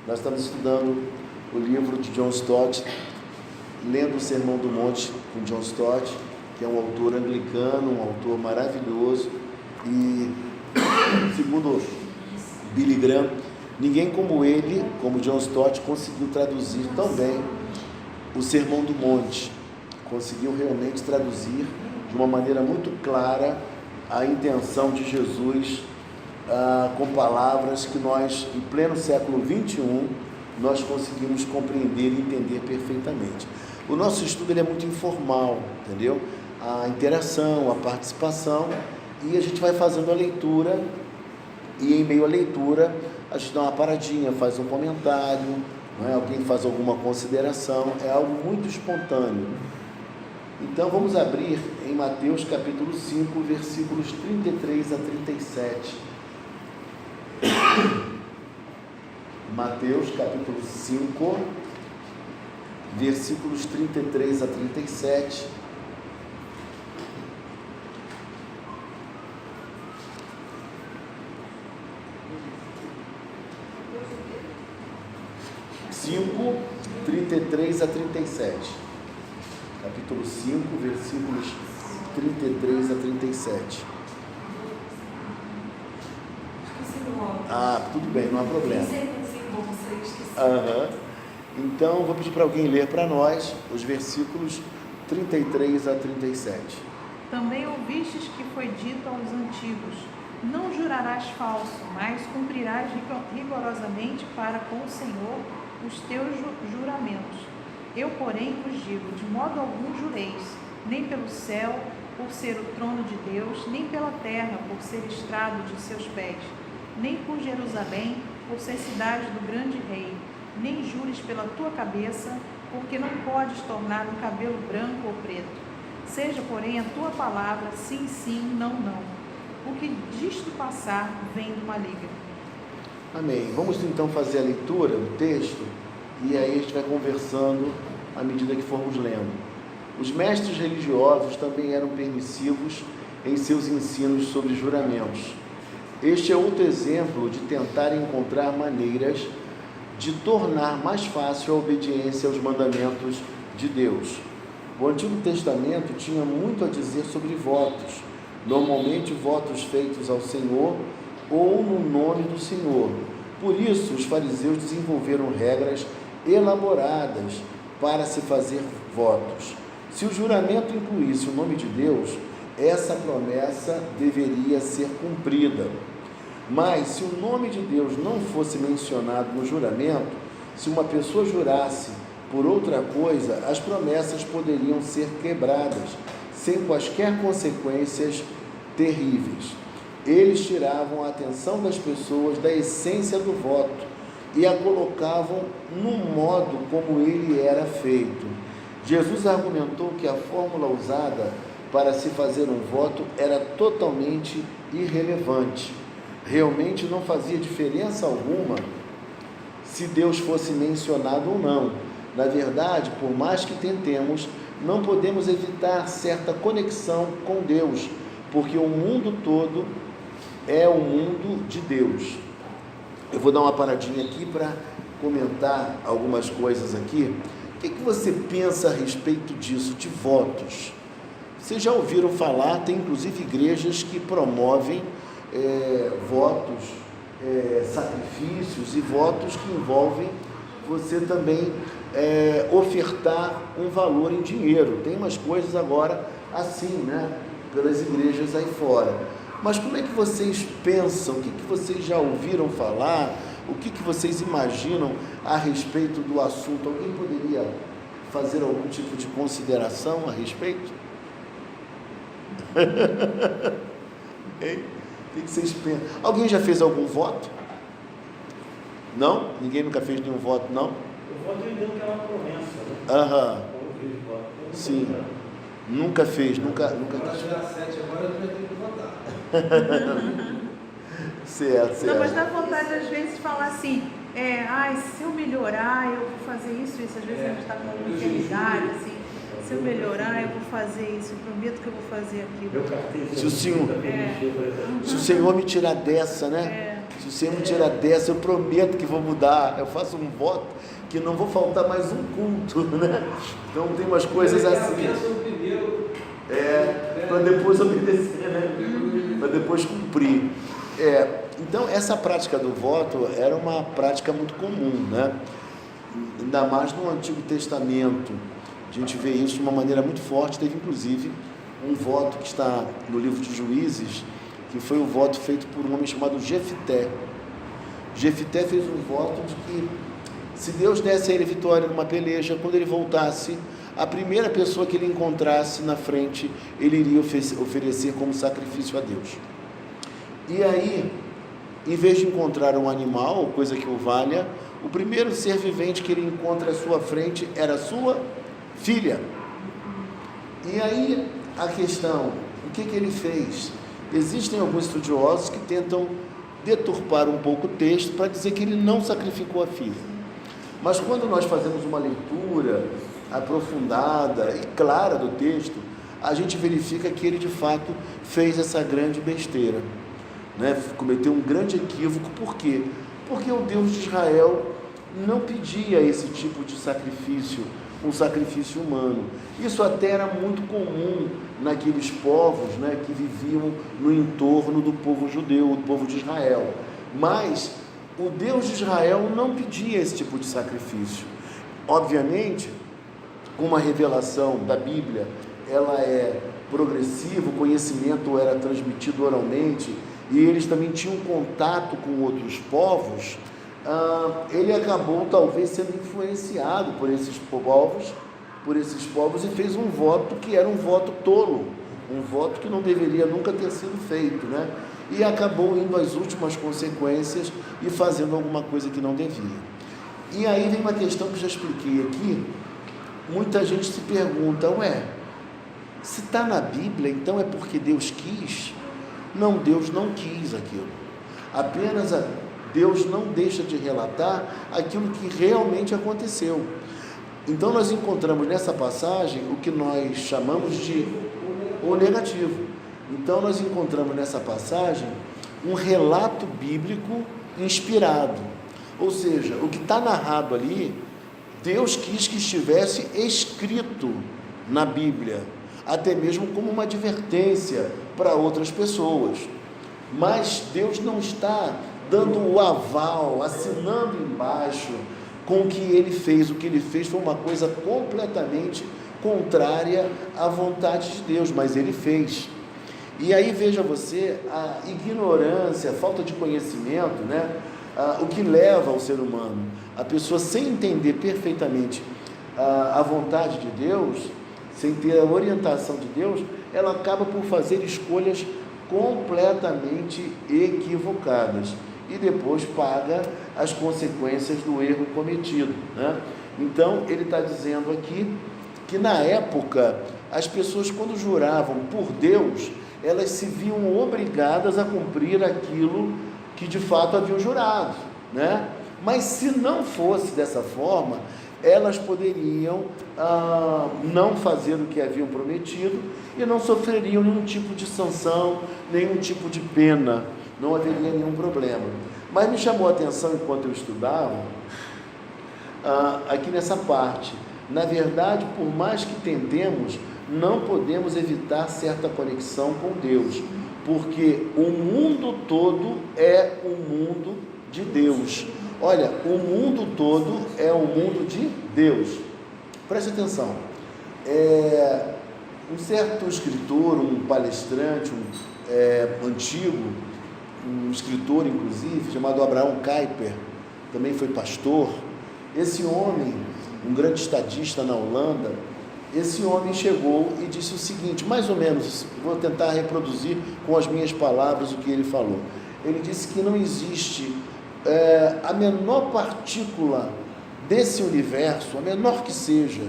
Nós estamos estudando o livro de John Stott, lendo o Sermão do Monte com John Stott, que é um autor anglicano, um autor maravilhoso, e segundo Billy Graham, ninguém como ele, como John Stott, conseguiu traduzir tão bem o Sermão do Monte, conseguiu realmente traduzir de uma maneira muito clara a intenção de Jesus, com palavras que nós, em pleno século XXI, nós conseguimos compreender e entender perfeitamente. O nosso estudo ele é muito informal, entendeu? A interação, a participação, e a gente vai fazendo a leitura, e em meio à leitura a gente dá uma paradinha, faz um comentário, não é? Alguém faz alguma consideração, é algo muito espontâneo. Então vamos abrir em Mateus capítulo 5, versículos 33 a 37. Mateus capítulo 5, versículos 33 a 37. Cinco, 33 a 37. Capítulo 5, versículos 33 a 37. Tudo bem, não há problema. Então, vou pedir para alguém ler para nós os versículos 33 a 37. Também ouvistes que foi dito aos antigos: não jurarás falso, mas cumprirás rigorosamente para com o Senhor os teus juramentos. Eu, porém, vos digo, de modo algum jureis, nem pelo céu, por ser o trono de Deus, nem pela terra, por ser estrado de seus pés, nem por Jerusalém, por ser cidade do grande rei, nem jures pela tua cabeça, porque não podes tornar um cabelo branco ou preto. Seja, porém, a tua palavra sim, sim, não, não. O que disto passar vem do maligno. Amém. Vamos então fazer a leitura do texto e aí a gente vai conversando à medida que formos lendo. Os mestres religiosos também eram permissivos em seus ensinos sobre juramentos. Este é outro exemplo de tentar encontrar maneiras de tornar mais fácil a obediência aos mandamentos de Deus. O Antigo Testamento tinha muito a dizer sobre votos, normalmente votos feitos ao Senhor ou no nome do Senhor. Por isso, os fariseus desenvolveram regras elaboradas para se fazer votos. Se o juramento incluísse o nome de Deus, essa promessa deveria ser cumprida. Mas se o nome de Deus não fosse mencionado no juramento, se uma pessoa jurasse por outra coisa, as promessas poderiam ser quebradas, sem quaisquer consequências terríveis. Eles tiravam a atenção das pessoas da essência do voto e a colocavam no modo como ele era feito. Jesus argumentou que a fórmula usada para se fazer um voto era totalmente irrelevante. Realmente não fazia diferença alguma se Deus fosse mencionado ou não. Na verdade, por mais que tentemos, não podemos evitar certa conexão com Deus, porque o mundo todo é o mundo de Deus. Eu vou dar uma paradinha aqui para comentar algumas coisas aqui. O que você pensa a respeito disso, de votos? Vocês já ouviram falar, tem inclusive igrejas que promovem votos, sacrifícios e votos que envolvem você também ofertar um valor em dinheiro. Tem umas coisas agora assim, né, pelas igrejas aí fora. Mas como é que vocês pensam? O que vocês já ouviram falar? O que vocês imaginam a respeito do assunto? Alguém poderia fazer algum tipo de consideração a respeito? O que vocês pensam? Alguém já fez algum voto? Não? Ninguém nunca fez nenhum voto, não? O voto eu entendo que é uma promessa, né? Sim. Nunca fez, nunca Agora chegar às 7 agora eu já tenho que votar. Certo. Não, mas dá vontade às vezes de falar assim, se eu melhorar, eu vou fazer isso. Às vezes a gente está com alguma enfermidade, assim, se eu melhorar, eu vou fazer isso, eu prometo que eu vou fazer aquilo. Se o Senhor me tirar dessa, né? Se você me tirar dessa, eu prometo que vou mudar. Eu faço um voto que não vou faltar mais um culto, né? Então tem umas coisas assim. Para depois obedecer, né? Para depois cumprir. Então essa prática do voto era uma prática muito comum, né? Ainda mais no Antigo Testamento. A gente vê isso de uma maneira muito forte. Teve inclusive um voto que está no livro de Juízes, que foi o voto feito por um homem chamado Jefté. Jefté fez um voto de que se Deus desse a ele vitória numa peleja, quando ele voltasse, a primeira pessoa que ele encontrasse na frente, ele iria oferecer como sacrifício a Deus. E aí, em vez de encontrar um animal, coisa que o valha, o primeiro ser vivente que ele encontra à sua frente era a sua filha. E aí, a questão, o que ele fez? Existem alguns estudiosos que tentam deturpar um pouco o texto para dizer que ele não sacrificou a filha. Mas quando nós fazemos uma leitura aprofundada e clara do texto, a gente verifica que ele de fato fez essa grande besteira, né? Cometeu um grande equívoco. Por quê? Porque o Deus de Israel não pedia esse tipo de sacrifício, um sacrifício humano. Isso até era muito comum naqueles povos, né, que viviam no entorno do povo judeu, do povo de Israel. Mas o Deus de Israel não pedia esse tipo de sacrifício. Obviamente, uma revelação da Bíblia, ela é progressiva, o conhecimento era transmitido oralmente, e eles também tinham contato com outros povos. Ele acabou talvez sendo influenciado por esses povos e fez um voto que era um voto tolo, um voto que não deveria nunca ter sido feito, né? E acabou indo às últimas consequências e fazendo alguma coisa que não devia. E aí vem uma questão que eu já expliquei aqui. Muita gente se pergunta, se está na Bíblia, então é porque Deus quis? Não, Deus não quis aquilo. Apenas Deus não deixa de relatar aquilo que realmente aconteceu. Então nós encontramos nessa passagem o que nós chamamos de o negativo. Então nós encontramos nessa passagem um relato bíblico inspirado. Ou seja, o que está narrado ali, Deus quis que estivesse escrito na Bíblia, até mesmo como uma advertência para outras pessoas. Mas Deus não está dando o aval, assinando embaixo com o que ele fez. O que ele fez foi uma coisa completamente contrária à vontade de Deus, mas ele fez. E aí veja você, a ignorância, a falta de conhecimento, né? O que leva ao ser humano, a pessoa sem entender perfeitamente a vontade de Deus, sem ter a orientação de Deus, ela acaba por fazer escolhas completamente equivocadas e depois paga as consequências do erro cometido, né? Então ele está dizendo aqui que na época as pessoas, quando juravam por Deus, elas se viam obrigadas a cumprir aquilo que de fato haviam jurado, né? Mas se não fosse dessa forma, elas poderiam não fazer o que haviam prometido e não sofreriam nenhum tipo de sanção, nenhum tipo de pena, não haveria nenhum problema. Mas me chamou a atenção enquanto eu estudava, aqui nessa parte, na verdade, por mais que tentemos, não podemos evitar certa conexão com Deus, porque o mundo todo é o mundo de Deus. Olha, o mundo todo é o mundo de Deus. Preste atenção. Um certo escritor, um palestrante, antigo, um escritor inclusive, chamado Abraham Kuyper, também foi pastor. Esse homem, um grande estadista na Holanda, esse homem chegou e disse o seguinte, mais ou menos, vou tentar reproduzir com as minhas palavras o que ele falou. Ele disse que não existe a menor partícula desse universo, a menor que seja,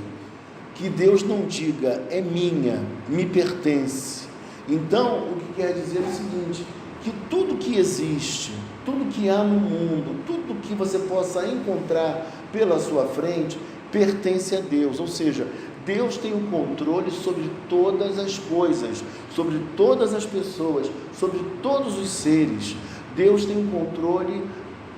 que Deus não diga, é minha, me pertence. Então, o que quer dizer é o seguinte, que tudo que existe, tudo que há no mundo, tudo que você possa encontrar pela sua frente, pertence a Deus, ou seja, Deus tem o controle sobre todas as coisas, sobre todas as pessoas, sobre todos os seres. Deus tem um controle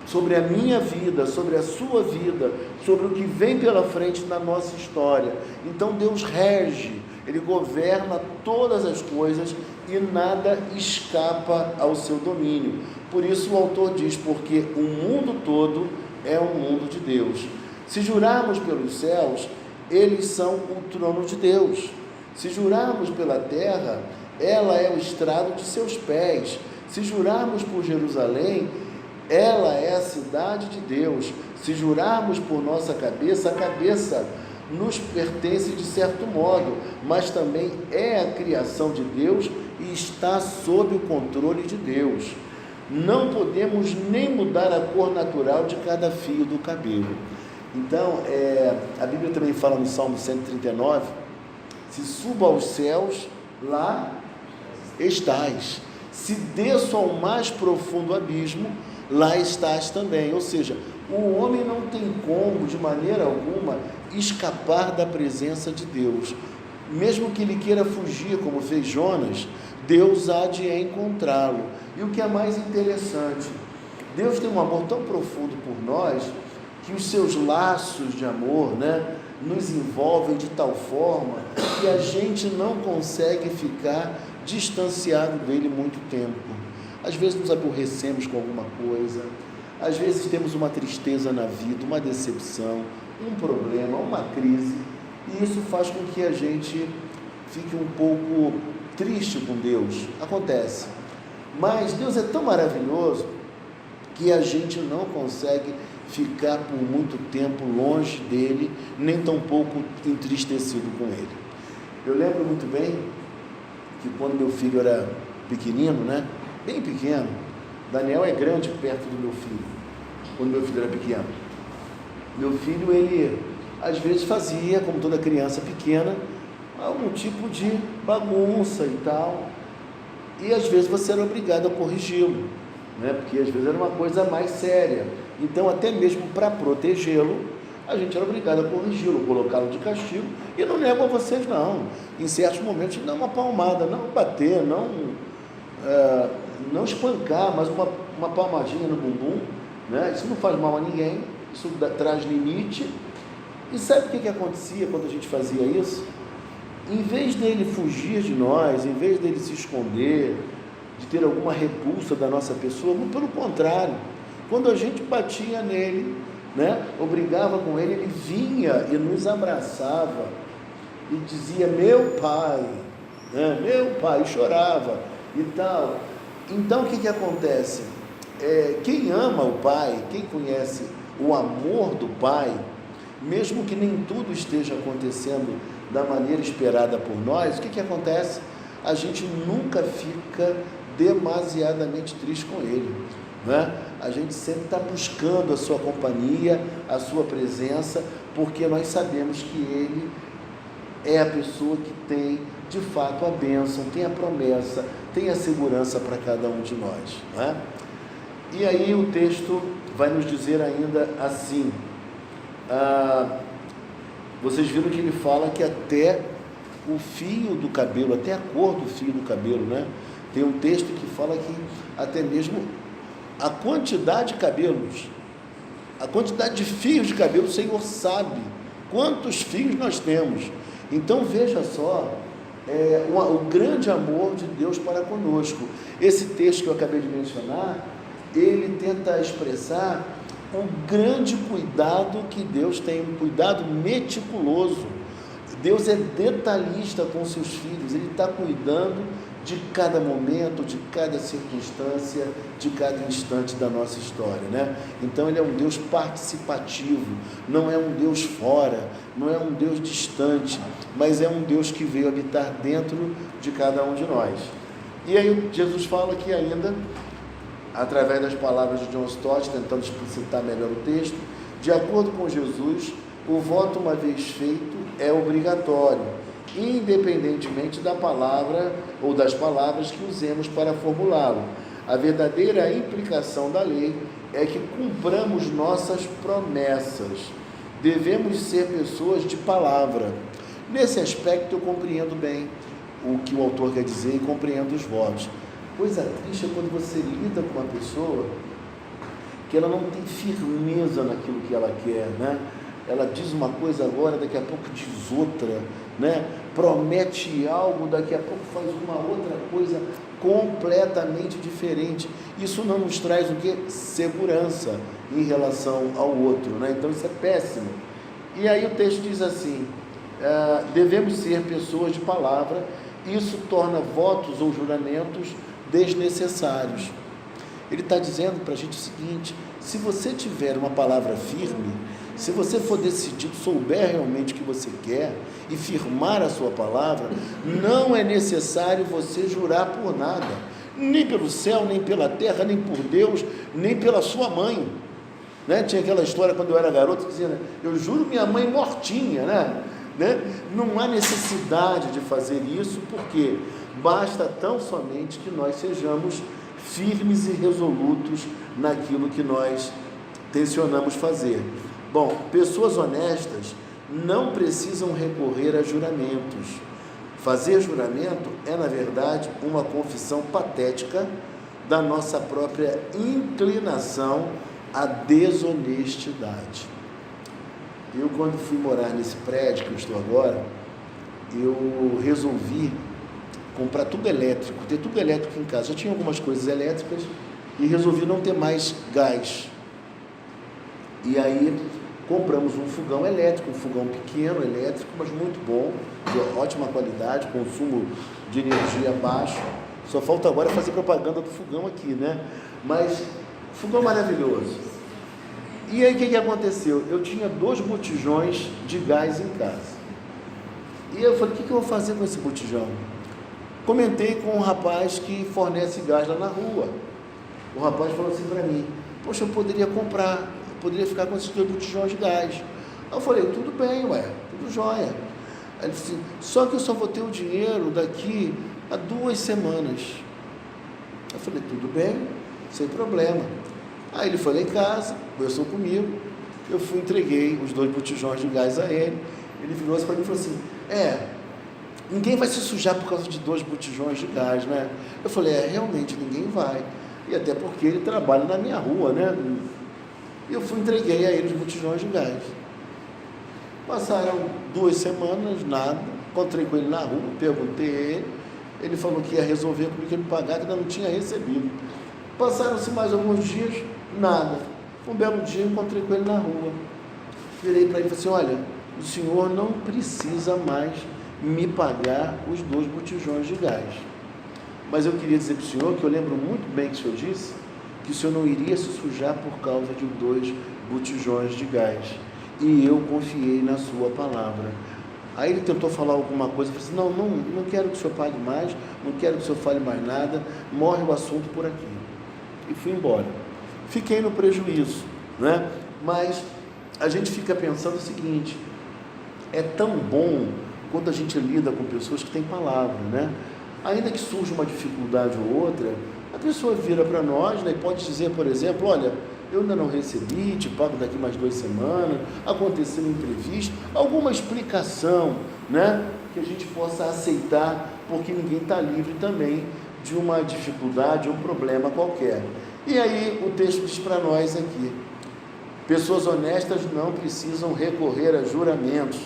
sobre a minha vida, sobre a sua vida, sobre o que vem pela frente na nossa história. Então Deus rege, Ele governa todas as coisas e nada escapa ao seu domínio. Por isso o autor diz, porque o mundo todo é um mundo de Deus. Se jurarmos pelos céus, eles são o trono de Deus. Se jurarmos pela terra, ela é o estrado de seus pés. Se jurarmos por Jerusalém, ela é a cidade de Deus. Se jurarmos por nossa cabeça, a cabeça nos pertence de certo modo, mas também é a criação de Deus e está sob o controle de Deus. Não podemos nem mudar a cor natural de cada fio do cabelo. Então, a Bíblia também fala no Salmo 139, se subo aos céus, lá estás. Se desço ao mais profundo abismo, lá estás também. Ou seja, o homem não tem como, de maneira alguma, escapar da presença de Deus. Mesmo que ele queira fugir, como fez Jonas, Deus há de encontrá-lo. E o que é mais interessante, Deus tem um amor tão profundo por nós, que os seus laços de amor, nos envolvem de tal forma que a gente não consegue ficar distanciado dele muito tempo. Às vezes nos aborrecemos com alguma coisa, às vezes temos uma tristeza na vida, uma decepção, um problema, uma crise, e isso faz com que a gente fique um pouco triste com Deus. Acontece. Mas Deus é tão maravilhoso que a gente não consegue ficar por muito tempo longe dele, nem tão pouco entristecido com ele. Eu lembro muito bem que quando meu filho era pequenino, bem pequeno, Daniel é grande perto do meu filho, quando meu filho era pequeno. Meu filho, ele às vezes fazia, como toda criança pequena, algum tipo de bagunça e tal, e às vezes você era obrigado a corrigi-lo, porque às vezes era uma coisa mais séria. Então, até mesmo para protegê-lo, a gente era obrigado a corrigi-lo, colocá-lo de castigo. E não nego a vocês, não. Em certos momentos, dar uma palmada, não bater, não espancar, mas uma palmadinha no bumbum, Isso não faz mal a ninguém, isso traz limite. E sabe o que acontecia quando a gente fazia isso? Em vez dele fugir de nós, em vez dele se esconder, de ter alguma repulsa da nossa pessoa, muito pelo contrário, quando a gente batia nele, obrigava com ele, ele vinha e nos abraçava e dizia, meu pai, e chorava e tal. Então o que acontece? Quem ama o pai, quem conhece o amor do pai, mesmo que nem tudo esteja acontecendo da maneira esperada por nós, o que acontece? A gente nunca fica demasiadamente triste com ele, A gente sempre está buscando a sua companhia, a sua presença, porque nós sabemos que ele é a pessoa que tem, de fato, a bênção, tem a promessa, tem a segurança para cada um de nós, E aí o texto vai nos dizer ainda assim, vocês viram que ele fala que até o fio do cabelo, até a cor do fio do cabelo, Tem um texto que fala que até mesmo a quantidade de cabelos, a quantidade de fios de cabelo, o Senhor sabe quantos fios nós temos. Então veja só, o grande amor de Deus para conosco. Esse texto que eu acabei de mencionar, ele tenta expressar o grande cuidado que Deus tem, um cuidado meticuloso. Deus é detalhista com seus filhos, Ele está cuidando de cada momento, de cada circunstância, de cada instante da nossa história, Então Ele é um Deus participativo, não é um Deus fora, não é um Deus distante, mas é um Deus que veio habitar dentro de cada um de nós. E aí Jesus fala aqui ainda, através das palavras de John Stott, tentando explicitar melhor o texto, de acordo com Jesus, o voto uma vez feito é obrigatório, independentemente da palavra ou das palavras que usemos para formulá-lo. A verdadeira implicação da lei é que cumpramos nossas promessas. Devemos ser pessoas de palavra. Nesse aspecto eu compreendo bem o que o autor quer dizer e compreendo os votos. Coisa triste é quando você lida com uma pessoa que ela não tem firmeza naquilo que ela quer, né? Ela diz uma coisa agora, daqui a pouco diz outra, né? Promete algo, daqui a pouco faz uma outra coisa completamente diferente. Isso não nos traz o quê? Segurança em relação ao outro, né? Então isso é péssimo. E aí o texto diz assim, devemos ser pessoas de palavra, isso torna votos ou juramentos desnecessários. Ele está dizendo para a gente o seguinte: se você tiver uma palavra firme, se você for decidido, souber realmente o que você quer e firmar a sua palavra, não é necessário você jurar por nada, nem pelo céu, nem pela terra, nem por Deus, nem pela sua mãe, né? Tinha aquela história quando eu era garoto que dizia, né? Eu juro minha mãe mortinha, né? Não há necessidade de fazer isso, porque basta tão somente que nós sejamos firmes e resolutos naquilo que nós tensionamos fazer. Bom, pessoas honestas não precisam recorrer a juramentos. Fazer juramento é, na verdade, uma confissão patética da nossa própria inclinação à desonestidade. Eu, quando fui morar nesse prédio que eu estou agora, eu resolvi comprar tudo elétrico, ter tudo elétrico em casa. Já tinha algumas coisas elétricas e resolvi não ter mais gás. E aí compramos um fogão elétrico, um fogão pequeno, elétrico, mas muito bom, de ótima qualidade, consumo de energia baixo. Só falta agora fazer propaganda do fogão aqui, né? Mas fogão maravilhoso. E aí o que aconteceu? Eu tinha 2 botijões de gás em casa. E eu falei, o que eu vou fazer com esse botijão? Comentei com um rapaz que fornece gás lá na rua. O rapaz falou assim para mim, poxa, eu poderia comprar, eu poderia ficar com esses 2 botijões de gás. Aí eu falei, tudo bem, tudo jóia. Aí ele disse, só que eu só vou ter o dinheiro daqui a 2 semanas. Eu falei, tudo bem, sem problema. Aí ele foi lá em casa, conversou comigo, eu fui, entreguei os 2 botijões de gás a ele, ele virou-se para mim e falou assim, ninguém vai se sujar por causa de 2 botijões de gás, né? Eu falei, realmente ninguém vai, e até porque ele trabalha na minha rua, né? E eu fui, entreguei a ele os botijões de gás. Passaram 2 semanas, nada, encontrei com ele na rua, perguntei a ele, ele falou que ia resolver comigo, que ele pagar, que ainda não tinha recebido. Passaram-se mais alguns dias, nada. Um belo dia eu encontrei com ele na rua. Virei para ele e falei assim, olha, o senhor não precisa mais me pagar os 2 botijões de gás. Mas eu queria dizer para o senhor que eu lembro muito bem que o senhor disse que o senhor não iria se sujar por causa de 2 botijões de gás. E eu confiei na sua palavra. Aí ele tentou falar alguma coisa, eu falei assim, não quero que o senhor pague mais, não quero que o senhor fale mais nada, morre o assunto por aqui. E fui embora. Fiquei no prejuízo, né? Mas a gente fica pensando o seguinte, é tão bom quando a gente lida com pessoas que têm palavra, né? Ainda que surja uma dificuldade ou outra, a pessoa vira para nós, né, e pode dizer, por exemplo, olha, eu ainda não recebi, te pago daqui mais 2 semanas, aconteceu um imprevisto, alguma explicação, né, que a gente possa aceitar, porque ninguém está livre também de uma dificuldade, um problema qualquer. E aí o texto diz para nós aqui, pessoas honestas não precisam recorrer a juramentos.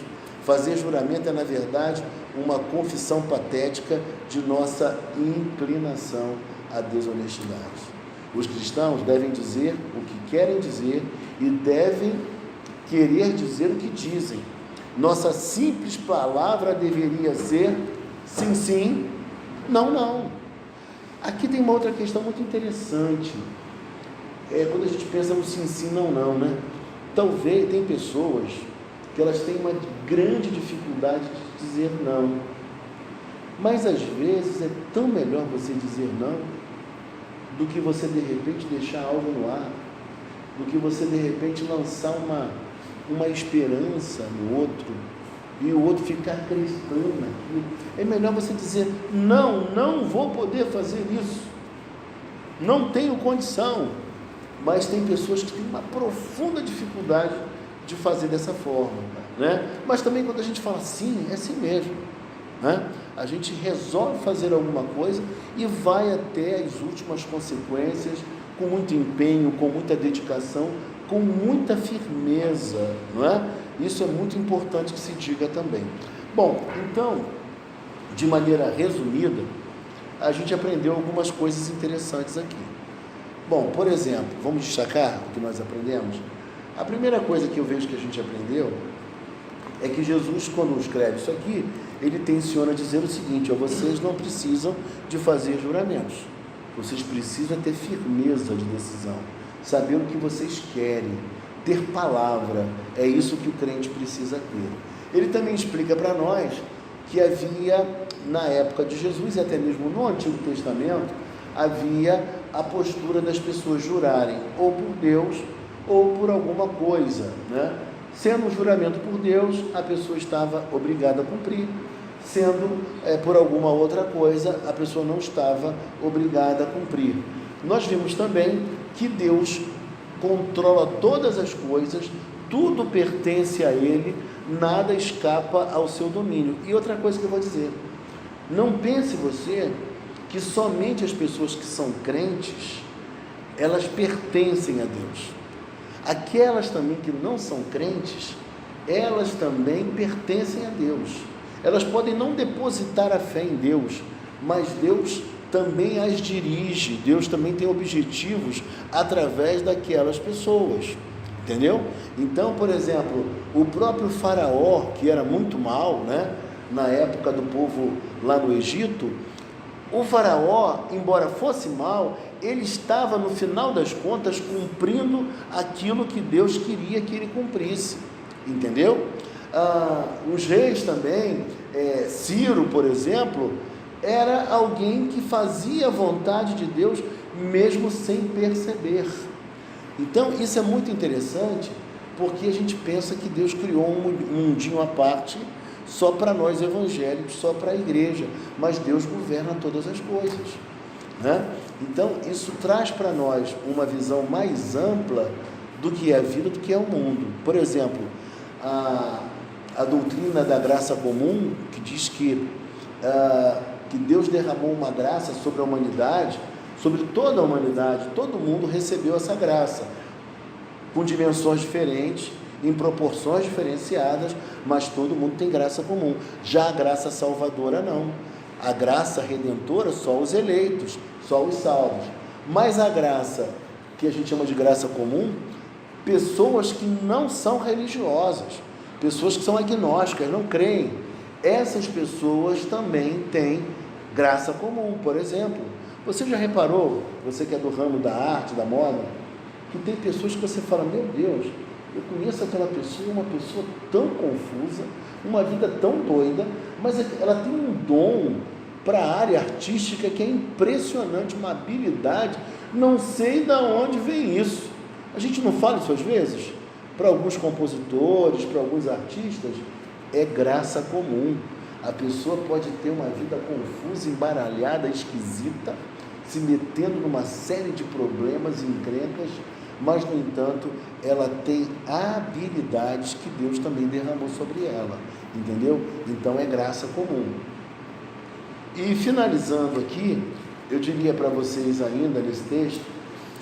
Fazer juramento é, na verdade, uma confissão patética de nossa inclinação à desonestidade. Os cristãos devem dizer o que querem dizer e devem querer dizer o que dizem. Nossa simples palavra deveria ser sim, sim, não, não. Aqui tem uma outra questão muito interessante. Quando a gente pensa no sim, sim, não, não, né? Talvez tem pessoas que elas têm uma grande dificuldade de dizer não. Mas às vezes é tão melhor você dizer não do que você de repente deixar algo no ar, do que você de repente lançar uma esperança no outro e o outro ficar acreditando naquilo. É melhor você dizer, não vou poder fazer isso, não tenho condição. Mas tem pessoas que têm uma profunda dificuldade de fazer dessa forma, né? Mas também quando a gente fala sim, é assim mesmo. né? A gente resolve fazer alguma coisa e vai até as últimas consequências, com muito empenho, com muita dedicação, com muita firmeza, não é? Isso é muito importante que se diga também. Bom, então, de maneira resumida, a gente aprendeu algumas coisas interessantes aqui. Bom, por exemplo, vamos destacar o que nós aprendemos? A primeira coisa que eu vejo que a gente aprendeu é que Jesus, quando escreve isso aqui, ele tenciona dizer o seguinte: ó, vocês não precisam de fazer juramentos, vocês precisam ter firmeza de decisão, saber o que vocês querem, ter palavra, é isso que o crente precisa ter. Ele também explica para nós que havia, na época de Jesus e até mesmo no Antigo Testamento, havia a postura das pessoas jurarem ou por Deus ou por alguma coisa, né? Sendo um juramento por Deus, a pessoa estava obrigada a cumprir, sendo por alguma outra coisa, a pessoa não estava obrigada a cumprir. Nós vimos também que Deus controla todas as coisas, tudo pertence a Ele, nada escapa ao seu domínio. E outra coisa que eu vou dizer, não pense você que somente as pessoas que são crentes, elas pertencem a Deus. Aquelas também que não são crentes, elas também pertencem a Deus. Elas podem não depositar a fé em Deus, mas Deus também as dirige, Deus também tem objetivos através daquelas pessoas, entendeu? Então, por exemplo, o próprio Faraó, que era muito mau, né, na época do povo lá no Egito, o Faraó, embora fosse mau, ele estava, no final das contas, cumprindo aquilo que Deus queria que ele cumprisse, entendeu? Os reis também, Ciro, por exemplo, era alguém que fazia a vontade de Deus, mesmo sem perceber. Então, isso é muito interessante, porque a gente pensa que Deus criou um mundinho à parte, só para nós evangélicos, só para a igreja, mas Deus governa todas as coisas, né? Então, isso traz para nós uma visão mais ampla do que é a vida, do que é o mundo. Por exemplo, a doutrina da graça comum, que diz que Deus derramou uma graça sobre a humanidade, sobre toda a humanidade, todo mundo recebeu essa graça, com dimensões diferentes, em proporções diferenciadas, mas todo mundo tem graça comum. Já a graça salvadora não. A graça redentora só os eleitos, só os salvos. Mas a graça, que a gente chama de graça comum, pessoas que não são religiosas, pessoas que são agnósticas, não creem, essas pessoas também têm graça comum. Por exemplo, você já reparou, você que é do ramo da arte, da moda, que tem pessoas que você fala: meu Deus, eu conheço aquela pessoa, uma pessoa tão confusa, uma vida tão doida, mas ela tem um dom para a área artística que é impressionante, uma habilidade, não sei de onde vem isso. A gente não fala isso às vezes? Para alguns compositores, para alguns artistas, é graça comum. A pessoa pode ter uma vida confusa, embaralhada, esquisita, se metendo numa série de problemas e encrencas, mas, no entanto, ela tem habilidades que Deus também derramou sobre ela, entendeu? Então, é graça comum. E, finalizando aqui, eu diria para vocês ainda nesse texto,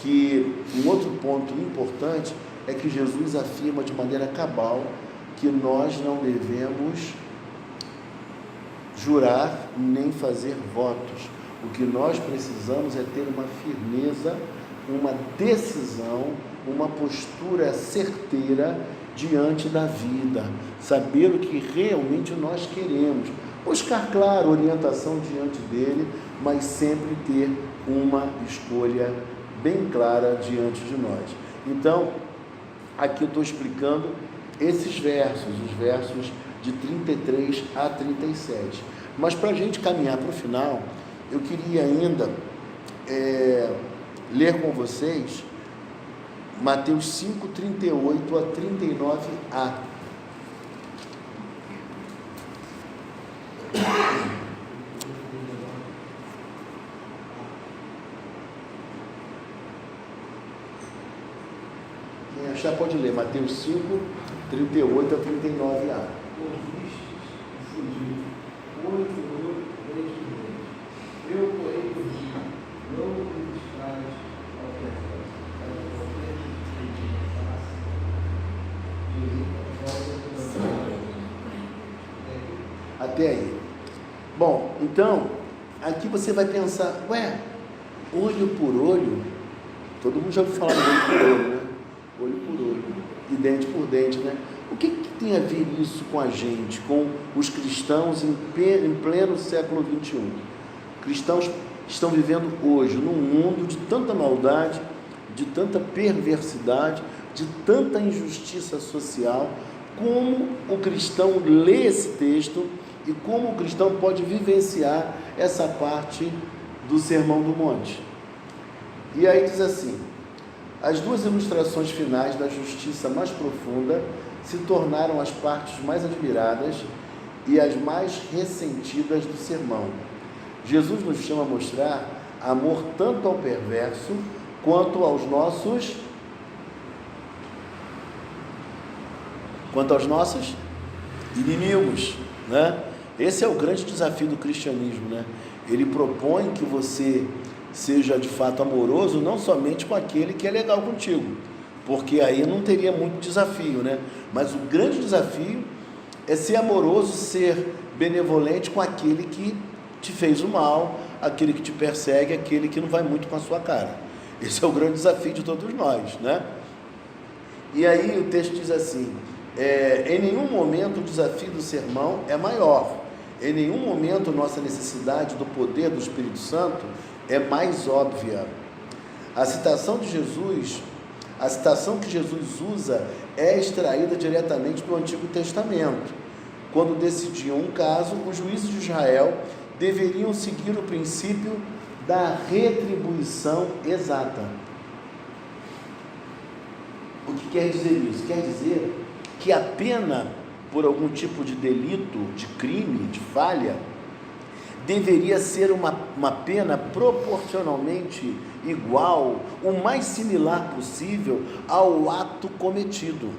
que um outro ponto importante é que Jesus afirma de maneira cabal que nós não devemos jurar nem fazer votos. O que nós precisamos é ter uma firmeza, uma decisão, uma postura certeira diante da vida, saber o que realmente nós queremos, buscar, claro, orientação diante dele, mas sempre ter uma escolha bem clara diante de nós. Então, aqui eu estou explicando esses versos, os versos de 33 a 37. Mas para a gente caminhar para o final, eu queria ainda ler com vocês Mateus 5, 38 a 39a. Quem achar pode ler, Mateus 5, 38 a 39a. olho por olho, dente por dente. Eu, porém, vos digo, não vos traz ao perverso, mas qualquer que te faça, até aí. Bom, então, aqui você vai pensar, olho por olho, todo mundo já ouviu falar de olho por olho, né? Olho por olho e dente por dente, né? O que tem a ver isso com a gente, com os cristãos em pleno século XXI? Cristãos estão vivendo hoje num mundo de tanta maldade, de tanta perversidade, de tanta injustiça social. Como o cristão lê esse texto e como o cristão pode vivenciar essa parte do Sermão do Monte? E aí diz assim: as duas ilustrações finais da justiça mais profunda se tornaram as partes mais admiradas e as mais ressentidas do sermão. Jesus nos chama a mostrar amor tanto ao perverso quanto aos nossos inimigos, né? Esse é o grande desafio do cristianismo, né? Ele propõe que você seja de fato amoroso, não somente com aquele que é legal contigo, porque aí não teria muito desafio, né? Mas o grande desafio é ser amoroso, ser benevolente com aquele que te fez o mal, aquele que te persegue, aquele que não vai muito com a sua cara. Esse é o grande desafio de todos nós, né? E aí o texto diz assim: em nenhum momento o desafio do sermão é maior, em nenhum momento nossa necessidade do poder do Espírito Santo é mais óbvia. A citação que Jesus usa é extraída diretamente do Antigo Testamento. Quando decidiam um caso, os juízes de Israel deveriam seguir o princípio da retribuição exata. O que quer dizer isso? Quer dizer que a pena por algum tipo de delito, de crime, de falha, deveria ser uma pena proporcionalmente igual, o mais similar possível ao ato cometido.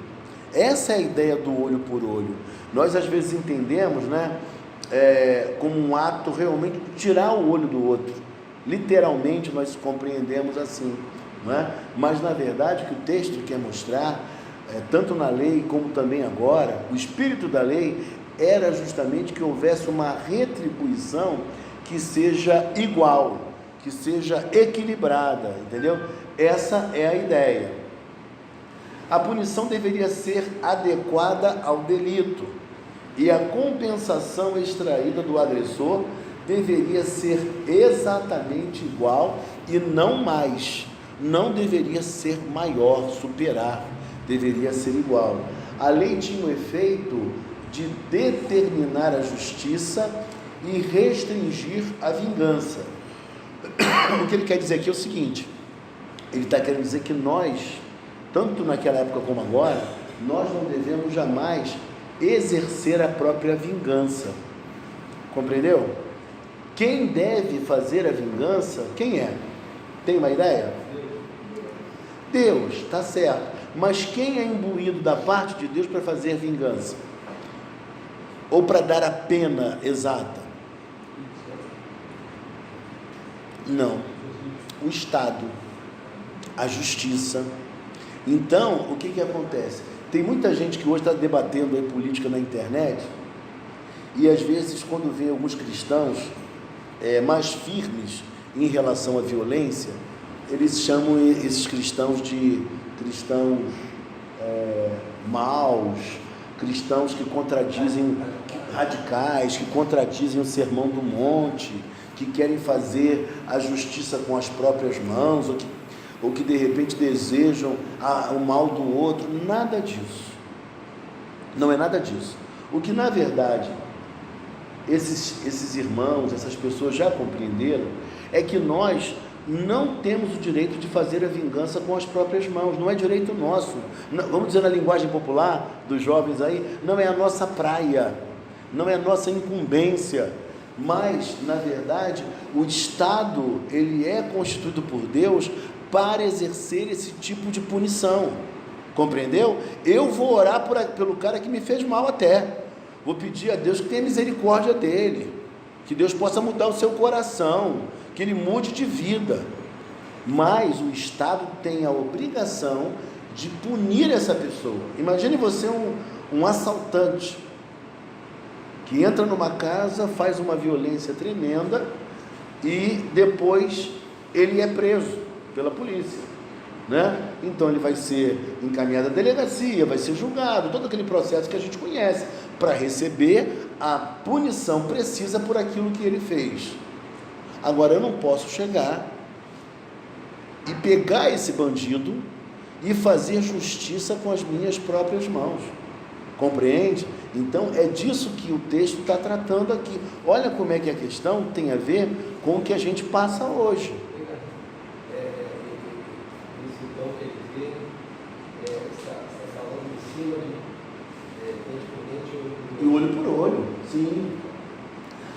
Essa é a ideia do olho por olho. Nós às vezes entendemos, né, como um ato realmente de tirar o olho do outro. Literalmente nós compreendemos assim, não é? Mas na verdade o que o texto quer mostrar, tanto na lei como também agora, o espírito da lei era justamente que houvesse uma retribuição que seja igual, que seja equilibrada, entendeu? Essa é a ideia. A punição deveria ser adequada ao delito e a compensação extraída do agressor deveria ser exatamente igual e não mais, não deveria ser maior, superar, deveria ser igual. A lei tinha o efeito de determinar a justiça e restringir a vingança. O que ele quer dizer aqui é o seguinte: ele está querendo dizer que nós, tanto naquela época como agora, nós não devemos jamais exercer a própria vingança. Compreendeu? Quem deve fazer a vingança, quem é? Tem uma ideia? Deus, está certo. Mas quem é imbuído da parte de Deus para fazer vingança? Ou para dar a pena exata? Não. O Estado, a justiça. Então, o que acontece? Tem muita gente que hoje está debatendo aí política na internet, e às vezes quando vê alguns cristãos mais firmes em relação à violência, eles chamam esses cristãos de cristãos maus, cristãos que contradizem, radicais, que contradizem o Sermão do Monte, que querem fazer a justiça com as próprias mãos, ou que de repente desejam o mal do outro. Nada disso. Não é nada disso. O que na verdade esses irmãos, essas pessoas já compreenderam, é que nós não temos o direito de fazer a vingança com as próprias mãos. Não é direito nosso. Não, vamos dizer na linguagem popular dos jovens aí, não é a nossa praia, não é a nossa incumbência. Mas, na verdade, o Estado, ele é constituído por Deus para exercer esse tipo de punição. Compreendeu? Eu vou orar pelo cara que me fez mal até. Vou pedir a Deus que tenha misericórdia dele. que Deus possa mudar o seu coração, que ele mude de vida. Mas o Estado tem a obrigação de punir essa pessoa. Imagine você um assaltante que entra numa casa, faz uma violência tremenda e depois ele é preso pela polícia, né? Então ele vai ser encaminhado à delegacia, vai ser julgado, todo aquele processo que a gente conhece, para receber a punição precisa por aquilo que ele fez. Agora eu não posso chegar e pegar esse bandido e fazer justiça com as minhas próprias mãos, compreende? Então é disso que o texto está tratando aqui. Olha como é que a questão tem a ver com o que a gente passa hoje. Isso então quer dizer, está falando em cima de E olho por olho, sim.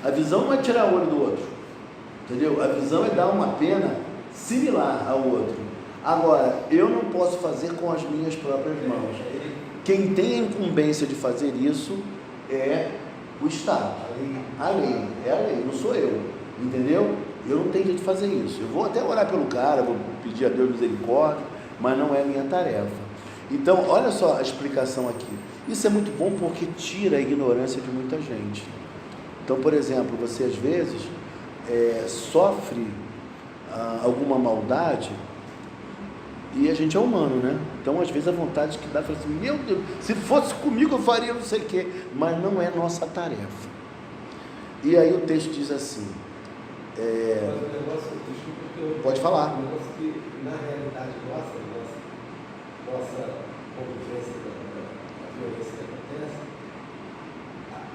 A visão não é tirar o olho do outro, entendeu? A visão é dar uma pena similar ao outro. Agora, eu não posso fazer com as minhas próprias mãos. Quem tem a incumbência de fazer isso é o Estado. A lei, é a lei, não sou eu, entendeu? Eu não tenho jeito de fazer isso. Eu vou até orar pelo cara, vou pedir a Deus misericórdia, mas não é minha tarefa. Então, olha só a explicação aqui. Isso é muito bom porque tira a ignorância de muita gente. Então, por exemplo, você às vezes sofre alguma maldade e a gente é humano, né? Então, às vezes, a vontade que dá, fala assim, meu Deus, se fosse comigo eu faria não sei o quê, mas não é nossa tarefa. E aí o texto diz assim, Mas o negócio, desculpa, pode falar. O negócio que, na realidade nossa convivência da violência que acontece,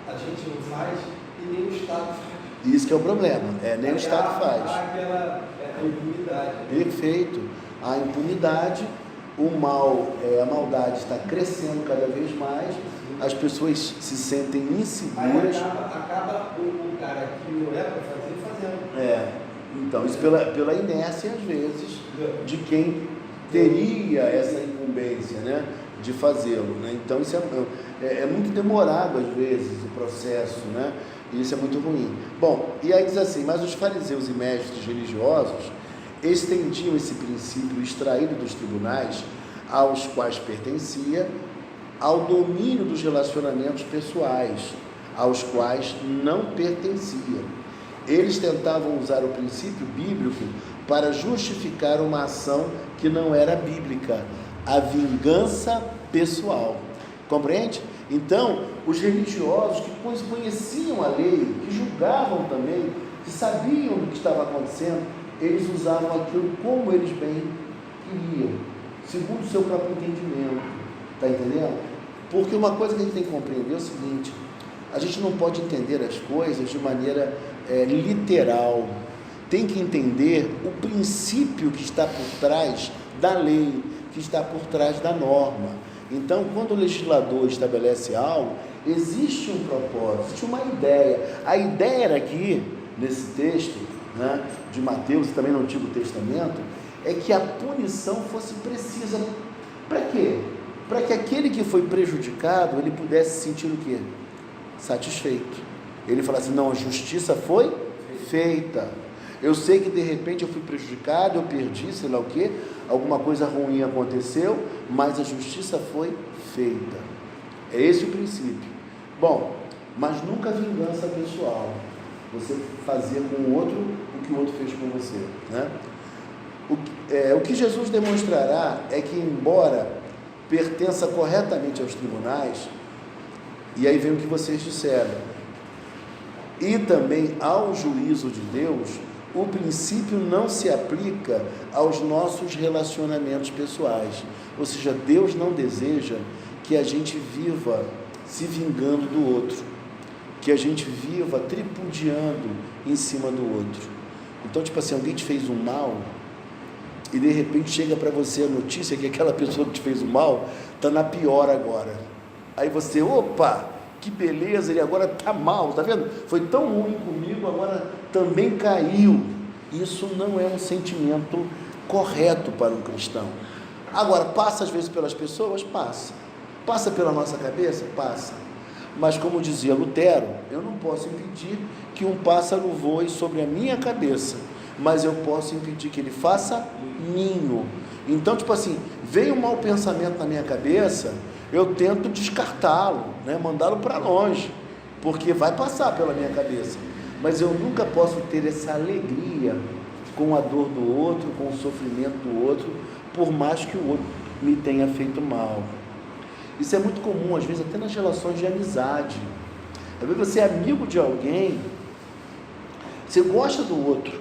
a gente não faz e nem o Estado faz. Isso que é o problema, nem o Estado faz. Aquela impunidade. Perfeito. A impunidade, o mal, a maldade está crescendo cada vez mais, as pessoas se sentem inseguras. Aí acaba o cara que não é para fazer, fazendo. Então, isso pela inércia, às vezes, de quem teria essa incumbência, né, de fazê-lo, né? Então, isso é muito demorado, às vezes, o processo, né? E isso é muito ruim. Bom, e aí diz assim, mas os fariseus e mestres religiosos estendiam esse princípio extraído dos tribunais, aos quais pertencia, ao domínio dos relacionamentos pessoais, aos quais não pertencia. Eles tentavam usar o princípio bíblico para justificar uma ação que não era bíblica, a vingança pessoal. Compreende? Então, os religiosos que conheciam a lei, que julgavam também, que sabiam do que estava acontecendo, eles usavam aquilo como eles bem queriam, segundo o seu próprio entendimento. Está entendendo? Porque uma coisa que a gente tem que compreender é o seguinte, a gente não pode entender as coisas de maneira literal. Tem que entender o princípio que está por trás da lei, que está por trás da norma. Então, quando o legislador estabelece algo, existe um propósito, existe uma ideia. A ideia era aqui, nesse texto, né, de Mateus, também no Antigo Testamento, é que a punição fosse precisa. Para quê? Para que aquele que foi prejudicado, ele pudesse sentir o quê? Satisfeito. Ele fala assim, não, a justiça foi feita. Eu sei que de repente eu fui prejudicado, eu perdi, sei lá o quê, alguma coisa ruim aconteceu, mas a justiça foi feita. É esse o princípio. Bom, mas nunca vingança pessoal. Você fazer com o outro o que o outro fez com você, né? O que Jesus demonstrará é que, embora pertença corretamente aos tribunais, e aí vem o que vocês disseram, e também ao juízo de Deus, o princípio não se aplica aos nossos relacionamentos pessoais. Ou seja, Deus não deseja que a gente viva se vingando do outro, que a gente viva tripudiando em cima do outro. Então, tipo assim, alguém te fez um mal e de repente chega para você a notícia que aquela pessoa que te fez o mal está na pior agora. Aí você, opa, que beleza, ele agora está mal, tá vendo? Foi tão ruim comigo, agora também caiu. Isso não é um sentimento correto para um cristão. Agora, passa às vezes pelas pessoas? Passa. Passa pela nossa cabeça? Passa. Mas como dizia Lutero, eu não posso impedir que um pássaro voe sobre a minha cabeça, mas eu posso impedir que ele faça ninho. Então, tipo assim, veio um mau pensamento na minha cabeça, eu tento descartá-lo, né? Mandá-lo para longe, porque vai passar pela minha cabeça, mas eu nunca posso ter essa alegria com a dor do outro, com o sofrimento do outro, por mais que o outro me tenha feito mal. Isso é muito comum, às vezes até nas relações de amizade. Às vezes você é amigo de alguém, você gosta do outro,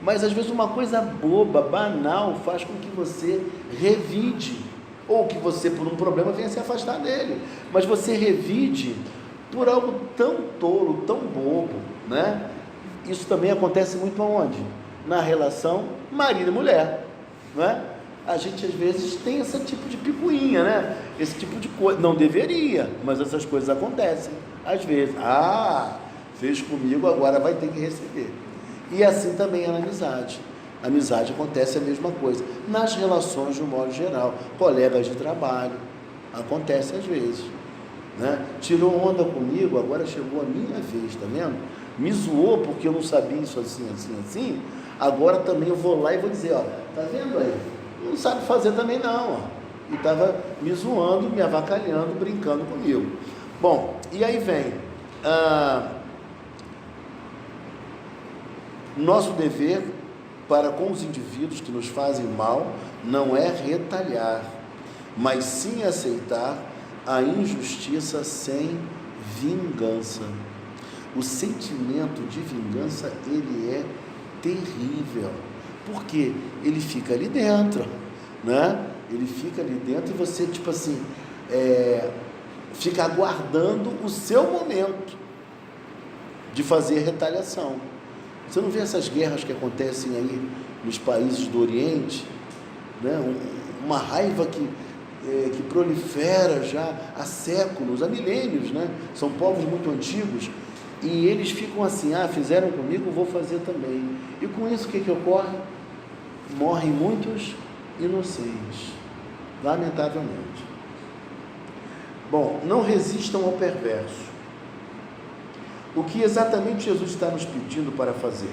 mas às vezes uma coisa boba, banal, faz com que você revide, ou que você por um problema venha se afastar dele, mas você revide por algo tão tolo, tão bobo, né? Isso também acontece muito aonde? Na relação marido e mulher, né? A gente às vezes tem esse tipo de picuinha, né? Esse tipo de coisa, não deveria, mas essas coisas acontecem, às vezes, fez comigo, agora vai ter que receber. E assim também é na amizade. Na amizade acontece a mesma coisa. Nas relações, de um modo geral, colegas de trabalho, acontece às vezes, né? Tirou onda comigo, agora chegou a minha vez, tá vendo? Me zoou porque eu não sabia isso assim, agora também eu vou lá e vou dizer, ó, tá vendo aí? Não sabe fazer também não, ó. E estava me zoando, me avacalhando, brincando comigo. Bom, e aí vem, nosso dever para com os indivíduos que nos fazem mal não é retalhar, mas sim aceitar a injustiça sem vingança. O sentimento de vingança, ele é terrível, porque ele fica ali dentro, né? Ele fica ali dentro e você, tipo assim, fica aguardando o seu momento de fazer retaliação. Você não vê essas guerras que acontecem aí nos países do Oriente, né? Uma raiva que prolifera já há séculos, há milênios, né? São povos muito antigos e eles ficam assim, fizeram comigo, vou fazer também. E com isso o que ocorre? Morrem muitos inocentes, lamentavelmente. Bom, não resistam ao perverso. O que exatamente Jesus está nos pedindo para fazer?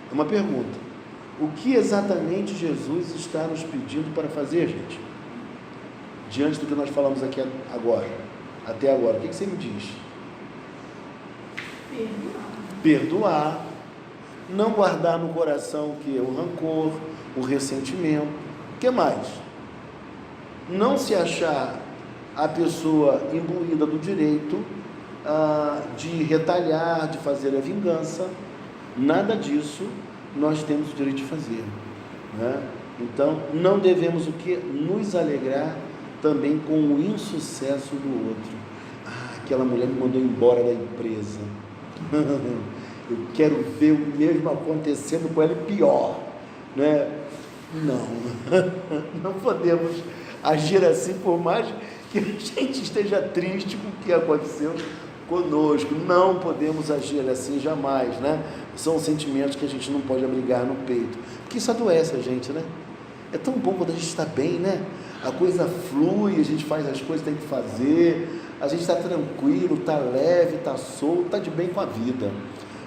É uma pergunta. O que exatamente Jesus está nos pedindo para fazer, gente? Diante do que nós falamos aqui agora, até agora, o que você me diz? Perdoar. Não guardar no coração o rancor, o ressentimento. O que mais? Não se achar a pessoa imbuída do direito de retalhar, de fazer a vingança. Nada disso nós temos o direito de fazer, né? Então, não devemos o que? Nos alegrar também com o insucesso do outro. Aquela mulher me mandou embora da empresa. Eu quero ver o mesmo acontecendo com ela e pior, né? Não podemos agir assim, por mais que a gente esteja triste com o que aconteceu conosco. Não podemos agir assim jamais, né? São sentimentos que a gente não pode abrigar no peito, porque isso adoece a gente, né? É tão bom quando a gente está bem, né? A coisa flui, a gente faz as coisas que tem que fazer, a gente está tranquilo, está leve, está solto, está de bem com a vida,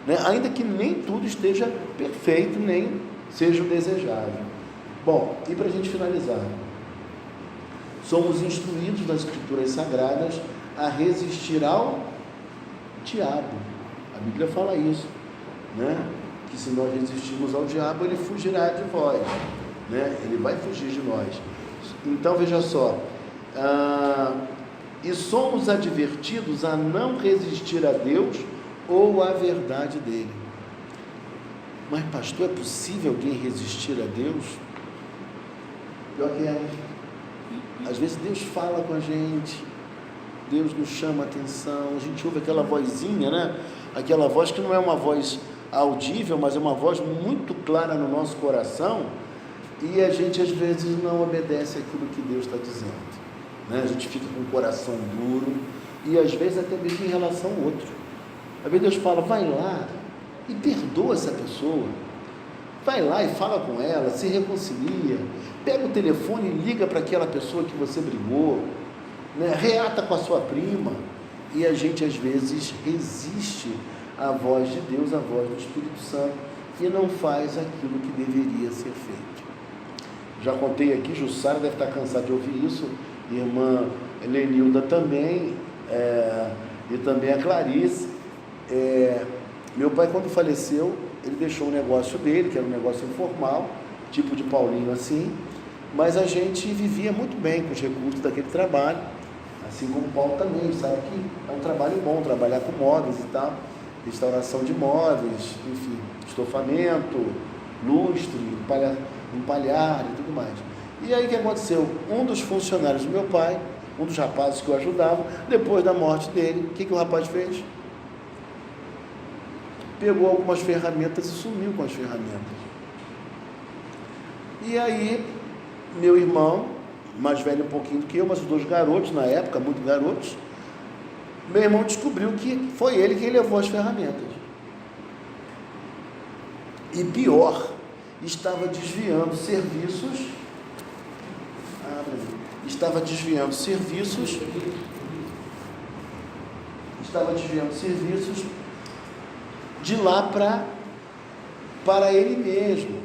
né? Ainda que nem tudo esteja perfeito, nem seja o desejável. Bom, e para a gente finalizar, somos instruídos nas Escrituras Sagradas a resistir ao diabo. A Bíblia fala isso, né? Que se nós resistirmos ao diabo, ele fugirá de vós, né? Ele vai fugir de nós. Então veja só, e somos advertidos a não resistir a Deus ou à verdade dele. Mas pastor, é possível alguém resistir a Deus? Pior que é. Às vezes Deus fala com a gente, Deus nos chama a atenção, a gente ouve aquela vozinha, né? Aquela voz que não é uma voz audível, mas é uma voz muito clara no nosso coração, e a gente às vezes não obedece aquilo que Deus está dizendo, né? A gente fica com o coração duro, e às vezes até mesmo em relação ao outro. Às vezes Deus fala, vai lá e perdoa essa pessoa, vai lá e fala com ela, se reconcilia, pega o telefone e liga para aquela pessoa que você brigou, né? Reata com a sua prima, e a gente às vezes resiste à voz de Deus, à voz do Espírito Santo, e não faz aquilo que deveria ser feito. Já contei aqui, Jussara deve estar cansada de ouvir isso, irmã Lenilda também, e também a Clarice. Meu pai, quando faleceu, ele deixou o negócio dele, que era um negócio informal, tipo de Paulinho assim, mas a gente vivia muito bem com os recursos daquele trabalho, assim como o Paulo também, sabe que é um trabalho bom, trabalhar com móveis e tal, restauração de móveis, enfim, estofamento, lustre, empalhar e tudo mais. E aí o que aconteceu? Um dos funcionários do meu pai, um dos rapazes que eu ajudava, depois da morte dele, o que o rapaz fez? Pegou algumas ferramentas e sumiu com as ferramentas. E aí, meu irmão, mais velho um pouquinho do que eu, mas os dois garotos na época, muito garotos, meu irmão descobriu que foi ele quem levou as ferramentas. E pior, estava desviando serviços, de lá para ele mesmo.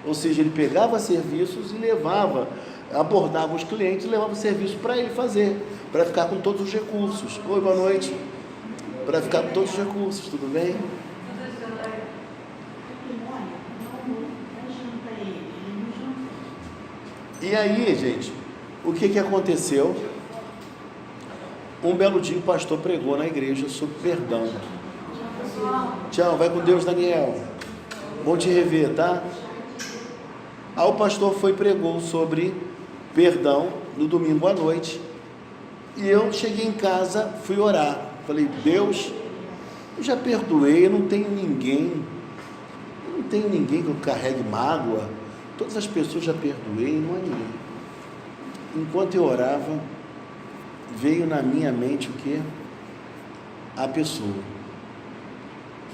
Ou seja, ele pegava serviços e levava, abordava os clientes e levava serviço para ele fazer, para ficar com todos os recursos. Oi, boa noite. Para ficar com todos os recursos, tudo bem? E aí, gente, o que aconteceu? Um belo dia o pastor pregou na igreja sobre perdão. Tchau, vai com Deus, Daniel. Bom te rever, tá? Aí o pastor foi e pregou sobre perdão no domingo à noite. E eu cheguei em casa, fui orar. Falei, Deus, eu já perdoei, eu não tenho ninguém que eu carregue mágoa. Todas as pessoas já perdoei, não há ninguém. Enquanto eu orava, veio na minha mente o quê? A pessoa.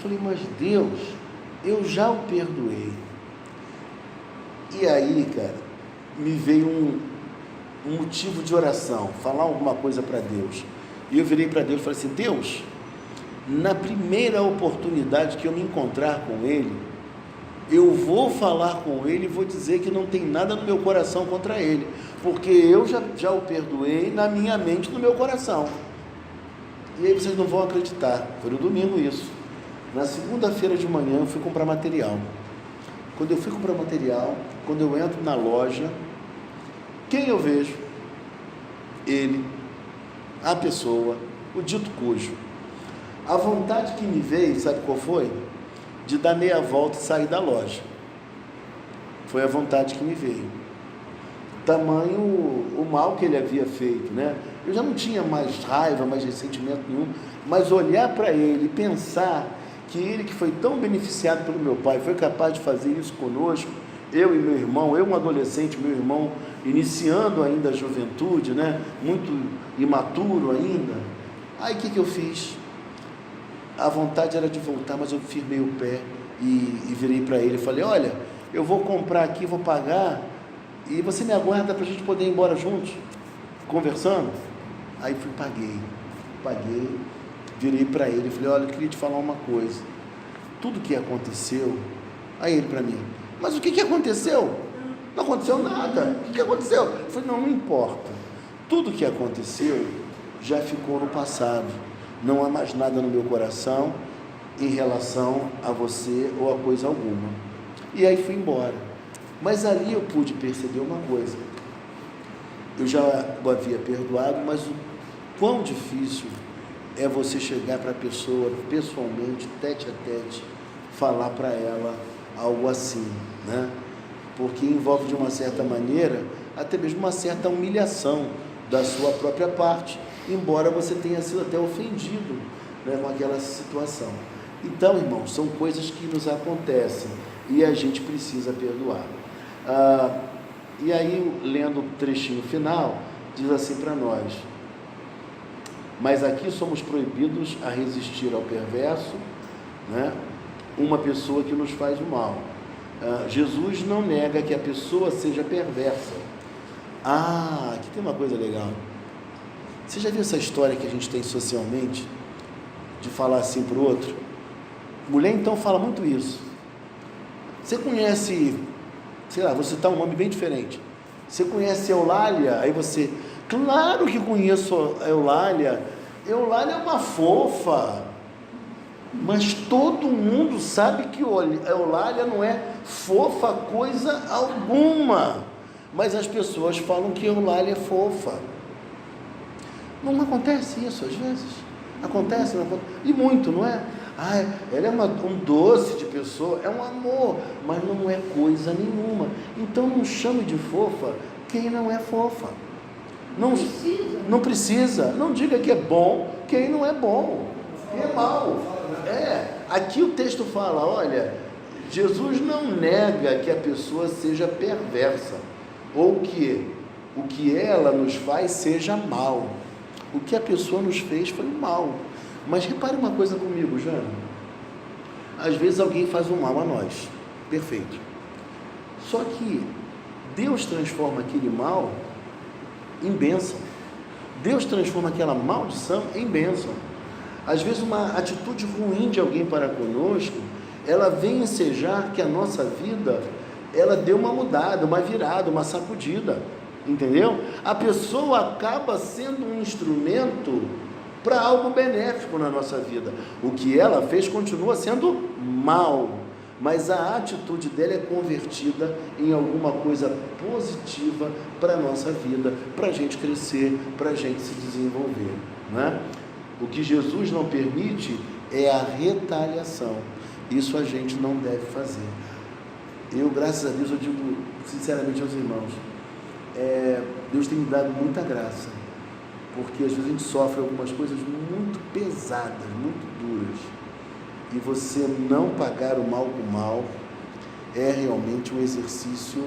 Falei, mas Deus, eu já o perdoei. E aí, cara, me veio um motivo de oração, falar alguma coisa para Deus. E eu virei para Deus e falei assim, Deus, na primeira oportunidade que eu me encontrar com Ele, eu vou falar com Ele e vou dizer que não tem nada no meu coração contra Ele, porque eu já o perdoei na minha mente, no meu coração. E aí vocês não vão acreditar, foi no domingo isso. Na segunda-feira de manhã eu fui comprar material. Quando eu fui comprar material, quando eu entro na loja, quem eu vejo? Ele, a pessoa, o dito cujo. A vontade que me veio, sabe qual foi? De dar meia volta e sair da loja. Foi a vontade que me veio. Tamanho o mal que ele havia feito, né? Eu já não tinha mais raiva, mais ressentimento nenhum, mas olhar para ele e pensar que ele que foi tão beneficiado pelo meu pai, foi capaz de fazer isso conosco, eu e meu irmão, eu um adolescente, meu irmão iniciando ainda a juventude, né? Muito imaturo ainda. Aí o que eu fiz? A vontade era de voltar, mas eu firmei o pé e virei para ele e falei, olha, eu vou comprar aqui, vou pagar, e você me aguarda para a gente poder ir embora juntos, conversando? Aí paguei, virei para ele e falei, olha, eu queria te falar uma coisa, tudo que aconteceu, aí ele para mim, mas o que aconteceu? Não aconteceu nada, o que aconteceu? Eu falei, não importa, tudo que aconteceu já ficou no passado, não há mais nada no meu coração em relação a você ou a coisa alguma. E aí fui embora. Mas ali eu pude perceber uma coisa. Eu já o havia perdoado, mas o quão difícil é você chegar para a pessoa pessoalmente, tete a tete, falar para ela algo assim, né? Porque envolve de uma certa maneira, até mesmo uma certa humilhação da sua própria parte, embora você tenha sido até ofendido, né, com aquela situação. Então, irmãos, são coisas que nos acontecem e a gente precisa perdoar. E aí, lendo o trechinho final, diz assim para nós, mas aqui somos proibidos a resistir ao perverso, né, uma pessoa que nos faz o mal. Jesus não nega que a pessoa seja perversa. Aqui tem uma coisa legal. Você já viu essa história que a gente tem socialmente, de falar assim para o outro? Mulher, então, fala muito isso. Você conhece, sei lá, vou citar um nome bem diferente. Você conhece Eulália? Aí você, claro que conheço a Eulália. Eulália é uma fofa. Mas todo mundo sabe que Eulália não é fofa coisa alguma. Mas as pessoas falam que Eulália é fofa. Não acontece isso às vezes? Acontece, não acontece? E muito, não é? Ela é um doce de pessoa, é um amor, mas não é coisa nenhuma. Então não chame de fofa quem não é fofa. Não precisa. Não diga que é bom quem não é bom. Quem é mau. Aqui o texto fala, olha, Jesus não nega que a pessoa seja perversa, ou que o que ela nos faz seja mal. O que a pessoa nos fez foi mal. Mas repare uma coisa comigo, Jana. Às vezes alguém faz um mal a nós. Perfeito. Só que Deus transforma aquele mal em bênção. Deus transforma aquela maldição em bênção. Às vezes uma atitude ruim de alguém para conosco, ela vem ensejar que a nossa vida, ela deu uma mudada, uma virada, uma sacudida. Entendeu? A pessoa acaba sendo um instrumento para algo benéfico na nossa vida. O que ela fez continua sendo mal, mas a atitude dela é convertida em alguma coisa positiva para a nossa vida, para a gente crescer, para a gente se desenvolver, né? O que Jesus não permite é a retaliação. Isso a gente não deve fazer. Eu, graças a Deus, eu digo sinceramente aos irmãos, Deus tem me dado muita graça, porque às vezes a gente sofre algumas coisas muito pesadas, muito duras, e você não pagar o mal com o mal é realmente um exercício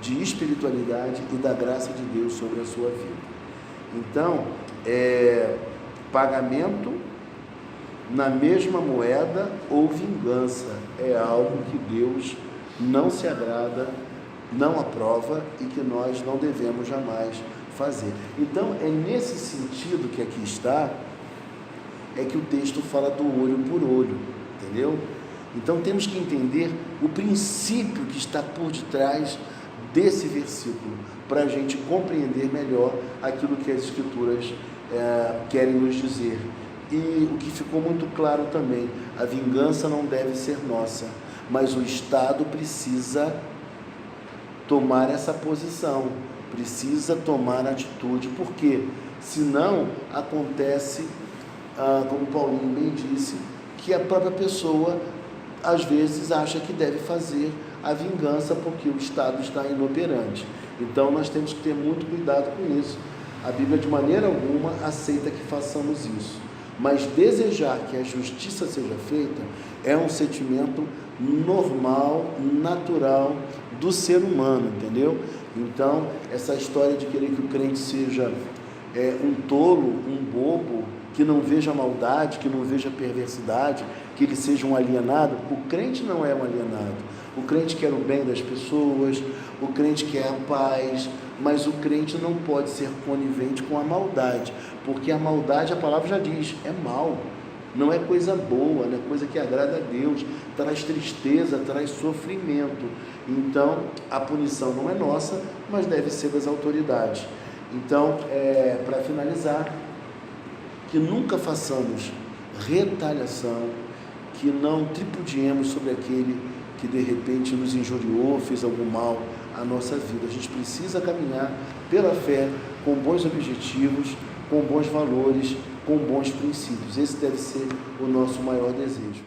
de espiritualidade e da graça de Deus sobre a sua vida. Então, pagamento na mesma moeda ou vingança é algo que Deus não se agrada, não aprova e que nós não devemos jamais fazer. Então, é nesse sentido que aqui está, que o texto fala do olho por olho, entendeu? Então, temos que entender o princípio que está por detrás desse versículo, para a gente compreender melhor aquilo que as Escrituras querem nos dizer. E o que ficou muito claro também, a vingança não deve ser nossa, mas o Estado precisa tomar essa posição, precisa tomar atitude, porque senão acontece, como Paulinho bem disse, que a própria pessoa às vezes acha que deve fazer a vingança porque o Estado está inoperante. Então nós temos que ter muito cuidado com isso. A Bíblia de maneira alguma aceita que façamos isso, mas desejar que a justiça seja feita é um sentimento normal, natural do ser humano, entendeu? Então, essa história de querer que o crente seja um tolo, um bobo, que não veja maldade, que não veja perversidade, que ele seja um alienado, o crente não é um alienado. O crente quer o bem das pessoas, o crente quer a paz, mas o crente não pode ser conivente com a maldade, porque a maldade, a palavra já diz, é mal. Não é coisa boa, não é coisa que agrada a Deus, traz tristeza, traz sofrimento. Então, a punição não é nossa, mas deve ser das autoridades. Então, para finalizar, que nunca façamos retaliação, que não tripudiemos sobre aquele que de repente nos injuriou, fez algum mal à nossa vida. A gente precisa caminhar pela fé, com bons objetivos, com bons valores, com bons princípios. Esse deve ser o nosso maior desejo.